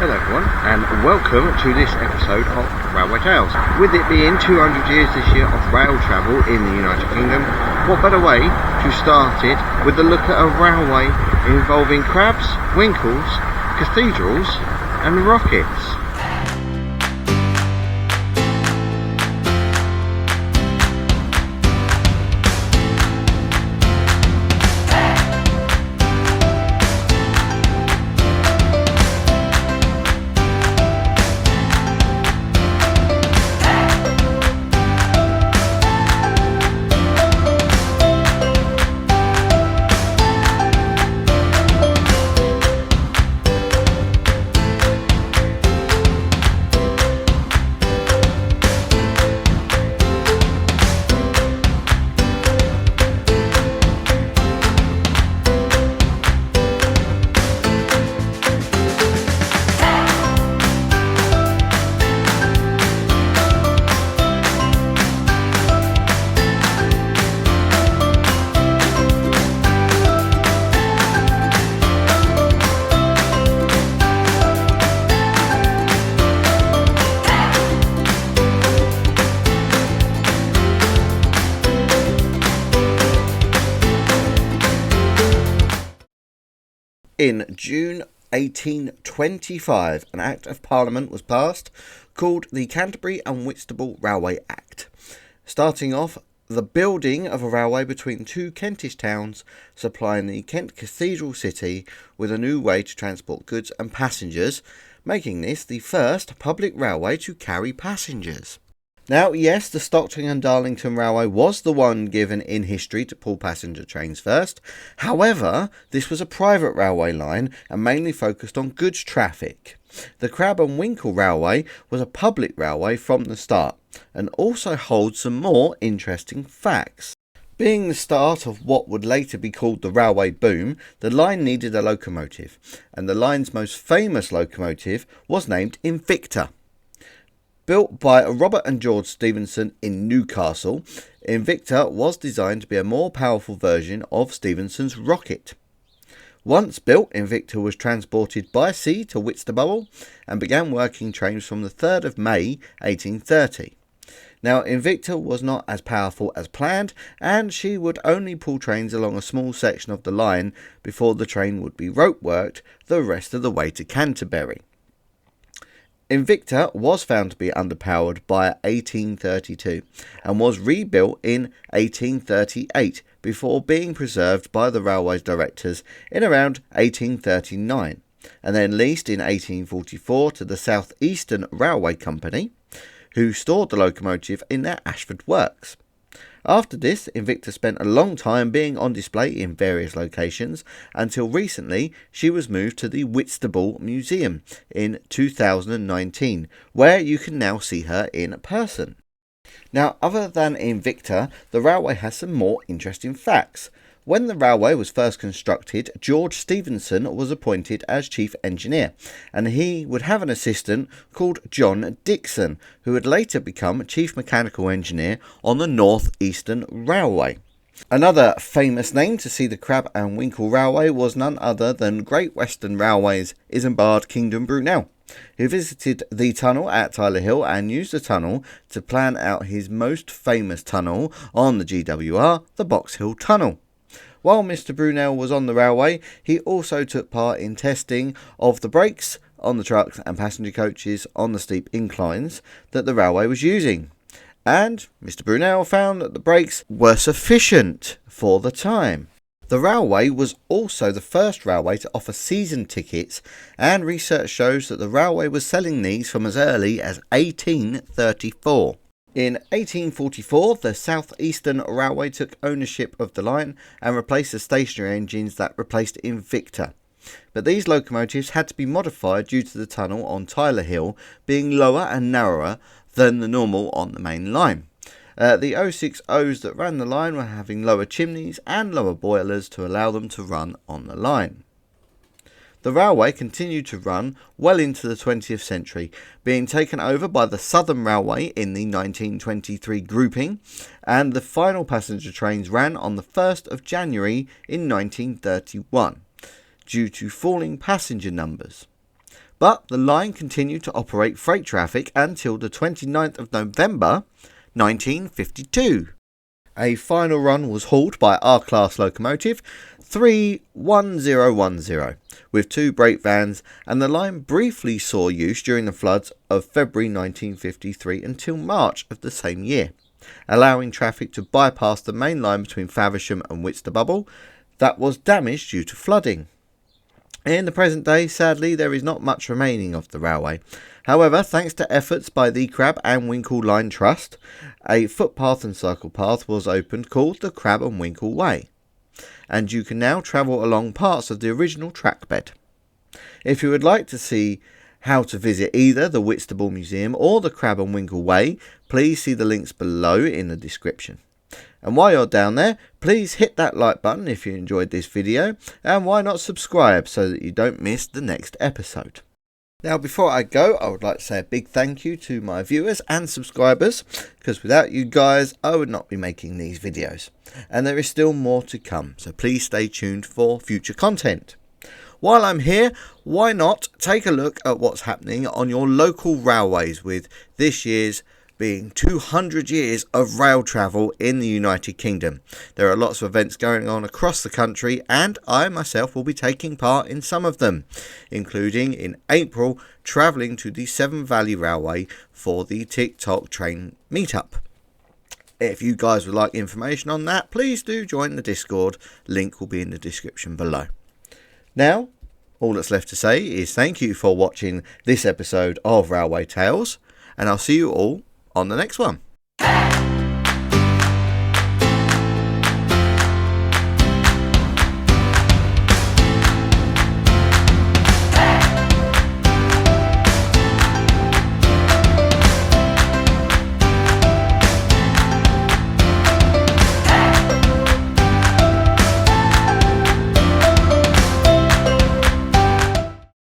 Hello everyone, and welcome to this episode of Railway Tales. With it being 200 years this year of rail travel in the United Kingdom, what better way to start it with a look at a railway involving crabs, winkles, cathedrals and rockets. In June 1825, an Act of Parliament was passed called the Canterbury and Whitstable Railway Act, starting off the building of a railway between two Kentish towns, supplying the Kent Cathedral city with a new way to transport goods and passengers, making this the first public railway to carry passengers. Now, yes, the Stockton and Darlington Railway was the one given in history to pull passenger trains first. However, this was a private railway line and mainly focused on goods traffic. The Crab and Winkle Railway was a public railway from the start and also holds some more interesting facts. Being the start of what would later be called the railway boom, the line needed a locomotive, and the line's most famous locomotive was named Invicta. Built by Robert and George Stephenson in Newcastle, Invicta was designed to be a more powerful version of Stephenson's rocket. Once built, Invicta was transported by sea to Whitstable and began working trains from the 3rd of May 1830. Now, Invicta was not as powerful as planned, and she would only pull trains along a small section of the line before the train would be rope worked the rest of the way to Canterbury. Invicta was found to be underpowered by 1832 and was rebuilt in 1838 before being preserved by the railway's directors in around 1839 and then leased in 1844 to the South Eastern Railway Company, who stored the locomotive in their Ashford works. After this, Invicta spent a long time being on display in various locations until recently she was moved to the Whitstable Museum in 2019, where you can now see her in person. Now, other than Invicta, the railway has some more interesting facts. When the railway was first constructed, George Stephenson was appointed as chief engineer, and he would have an assistant called John Dixon, who would later become chief mechanical engineer on the North Eastern Railway. Another famous name to see the Crab and Winkle Railway was none other than Great Western Railway's Isambard Kingdom Brunel, who visited the tunnel at Tyler Hill and used the tunnel to plan out his most famous tunnel on the GWR, the Box Hill Tunnel. While Mr. Brunel was on the railway, he also took part in testing of the brakes on the trucks and passenger coaches on the steep inclines that the railway was using. And Mr. Brunel found that the brakes were sufficient for the time. The railway was also the first railway to offer season tickets, and research shows that the railway was selling these from as early as 1834. In 1844, the South Eastern Railway took ownership of the line and replaced the stationary engines that replaced Invicta. But these locomotives had to be modified due to the tunnel on Tyler Hill being lower and narrower than the normal on the main line. The 060s that ran the line were having lower chimneys and lower boilers to allow them to run on the line. The railway continued to run well into the 20th century, being taken over by the Southern Railway in the 1923 grouping, and the final passenger trains ran on the 1st of January in 1931, due to falling passenger numbers. but the line continued to operate freight traffic until the 29th of November 1952. A final run was hauled by R-Class locomotive 31010 with 2 brake vans, and the line briefly saw use during the floods of February 1953 until March of the same year, allowing traffic to bypass the main line between Faversham and Whitstable that was damaged due to flooding. In the present day, sadly, there is not much remaining of the railway. However, thanks to efforts by the Crab and Winkle Line Trust, a footpath and cycle path was opened called the Crab and Winkle Way, and you can now travel along parts of the original track bed. If you would like to see how to visit either the Whitstable Museum or the Crab and Winkle Way, please see the links below in the description. And while you're down there, please hit that like button if you enjoyed this video, and why not subscribe so that you don't miss the next episode. Now, before I go, I would like to say a big thank you to my viewers and subscribers, because without you guys I would not be making these videos, and there is still more to come, so please stay tuned for future content. While I'm here, why not take a look at what's happening on your local railways, with this year's being 200 years of rail travel in the United Kingdom. There are lots of events going on across the country, and I myself will be taking part in some of them, including in April travelling to the Severn Valley Railway for the TikTok train meetup. If you guys would like information on that, please do join the Discord. Link will be in the description below. Now, all that's left to say is thank you for watching this episode of Railway Tales, and I'll see you all on the next one.